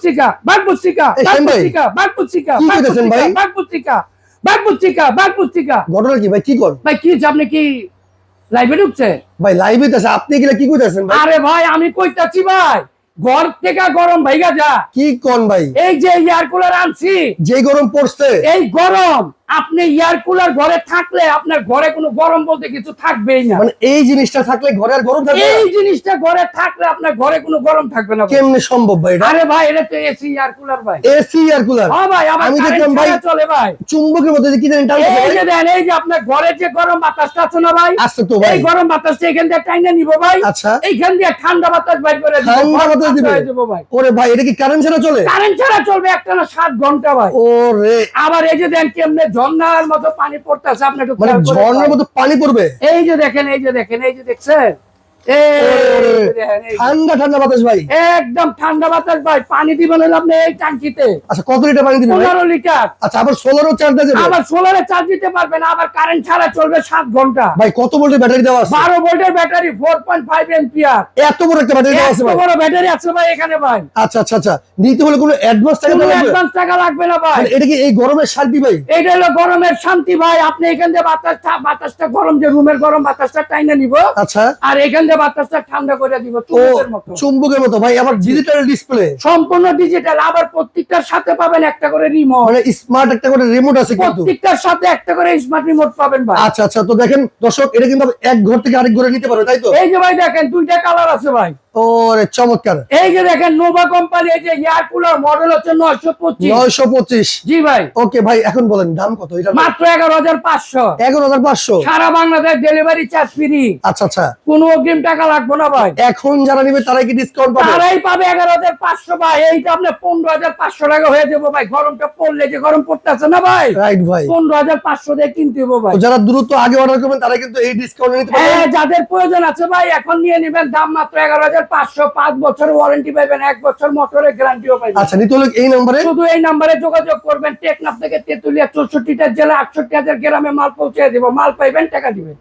বাগপুস্তিকা বাগপুস্তিকা এই শাহিন ভাই, বাগপুস্তিকা বাগপুস্তিকা কি কইতেছেন ভাই? বাগপুস্তিকা বাগপুস্তিকা বাগপুস্তিকা। ঘটনা কি ভাই, কি করেন ভাই কি হচ্ছে, আপনি কি লাইভে ঢুকছে? ভাই? লাইভে আছে, আপনি এগুলা কি কইতেছেন ভাই? আরে ভাই আমি কইতাছি ভাই, ঘর থেকে গরম ভাইগা যা। কি কোন ভাই? এই যে এয়ার কুলার আনছি, যে গরম পড়ছে, এই গরম আপনি এয়ার কুলার ঘরে থাকলে আপনার ঘরে কোনো গরম বলতে কিছু থাকবেই না। মানে এই জিনিসটা থাকলে ঘরে আর গরম থাকবে না? এই জিনিসটা ঘরে থাকলে আপনার ঘরে কোনো গরম থাকবে না ভাই। কেমনে সম্ভব ভাই এটা? আরে ভাই এটা তো এসি এয়ার কুলার ভাই। এসি আর কুলার? হ্যাঁ ভাই, আবার আমি দেখলাম কারেন্ট ভাই ছাড়া চলে ভাই। চুম্বকের মধ্যে যে কি জানি টানতেছে এই ভাই। যে দেন, এই যে আপনার ঘরে যে গরম বাতাসটা আছে না ভাই, আছে তো ভাই। এই গরম বাতাসটা এখান দিয়ে টাইনা নিব ভাই। আচ্ছা। এইখান দিয়ে ঠান্ডা বাতাস বাইর করে দিব, ঠান্ডা বাতাস দিবে? দিব ভাই। ওরে ভাই, এটা কি কারেন্ট ছাড়া চলে? কারেন্ট ছাড়া চলবে একটানা 7 ঘন্টা ভাই। ওরে, আবার এই যে দেন কেমনে ঝর্ণার মতো পানি পড়তেছে, আপনি একটু মানে খেয়াল করে ঝর্ণার ভাই। মতো পানি পড়বে? এই যে দেখেন, এই যে দেখেন, এই যে দেখছেন, এই যে দেখেন, এই যে। ঠান্ডা ঠান্ডা বাতাস ভাই। একদম ঠান্ডা বাতাস ভাই। পানি দিবেন হলো আপনি এই ট্যাঙ্কিতে আচ্ছা, কত লিটার পানি দিবেন ভাই? 15 লিটার। আচ্ছা, আবার সোলারও চার্জ দেওয়া যাবে? আবার সোলারে চার্জ দিতে পারবেন, আবার কারেন্ট ছাড়া চলবে 7 ঘন্টা। ভাই কত ভোল্টের ব্যাটারি দেওয়া আছে? 12 ভোল্টের ব্যাটারি, 4.5 এম্পিয়ার। এত বড় একটা ব্যাটারি দেওয়া এত আছে ভাই? বড় ব্যাটারি আছে ভাই এখানে ভাই। আচ্ছা আচ্ছা আচ্ছা, নিতে হলে কোনো অ্যাডভান্স টাকা কোনো দেওয়া লাগবে? অ্যাডভান্স টাকা লাগবে না ভাই। মানে এটা কি এই গরমের শান্তি ভাই? এটা হলো গরমের শান্তি ভাই। আপনি এখান দিয়ে বাতাসটা গরম, যে রুমের গরম বাতাসটা টাইনা নিব, আচ্ছা। আর এখান দিয়ে বাতাসটা ঠান্ডা করে দিব ও চুম্বকের মতো। চুম্বকের মতো ভাই, আবার ডিজিটাল ডিসপ্লে, সম্পূর্ণ ডিজিটাল। আবার প্রত্যেকটার সাথে পাবেন একটা করে রিমোট। মানে স্মার্ট একটা করে রিমোট আছে কিন্তু। প্রত্যেকটার সাথে একটা করে স্মার্ট রিমোট পাবেন ভাই। আচ্ছা আচ্ছা, তো দেখেন দর্শক, এটা কিন্তু এক ঘর থেকে আরেক ঘরে নিতে পারবে, তাই তো? এই যে ভাই দেখেন, 2টা কালার আছে ভাই। ওরে চমৎকার। এই যে দেখেন নোভা কোম্পানি, এই যে এয়ার কুলার মডেল হচ্ছে 925। 925? জি ভাই, ওকে ভাই, এখন বলেন দাম কত এটা? মাত্র 11,500। 11,500? সারা বাংলাদেশ ডেলিভারি চার্জ ফ্রি। আচ্ছা আচ্ছা, কোনো অগ্রিম টাকা লাগবে না ভাই। এখন যারা নিবে তারাই কি ডিসকাউন্ট পাবে? তারাই পাবে 11,500 ভাই। এইটা আপনার 15,500 টাকা হয়ে যাবো ভাই। গরমটা পড়লে যে গরম পড়তেছে না ভাই, রাইট ভাই। 15,500 দিয়ে কিনতে হবে ভাই। তো যারা দ্রুত আগে অর্ডার করবেন তারা কিন্তু এই ডিসকাউন্ট নিতে পারবেন। হ্যাঁ, যাদের প্রয়োজন আছে ভাই এখন নিয়ে নেবেন। দাম মাত্র 11,500। 5 বছরের ওয়ারেন্টি পাবেন, 1 বছর মোটরের গ্যারান্টিও পাবেন। আচ্ছা, নিতে হলে এই নম্বরে শুধু এই নাম্বারে যোগাযোগ করবেন। টেকনাফ থেকে তেতুলিয়া 64টা জেলা, 68,000 গ্রামে মাল পৌঁছে দিব। মাল পাইবেন, টাকা দিবেন।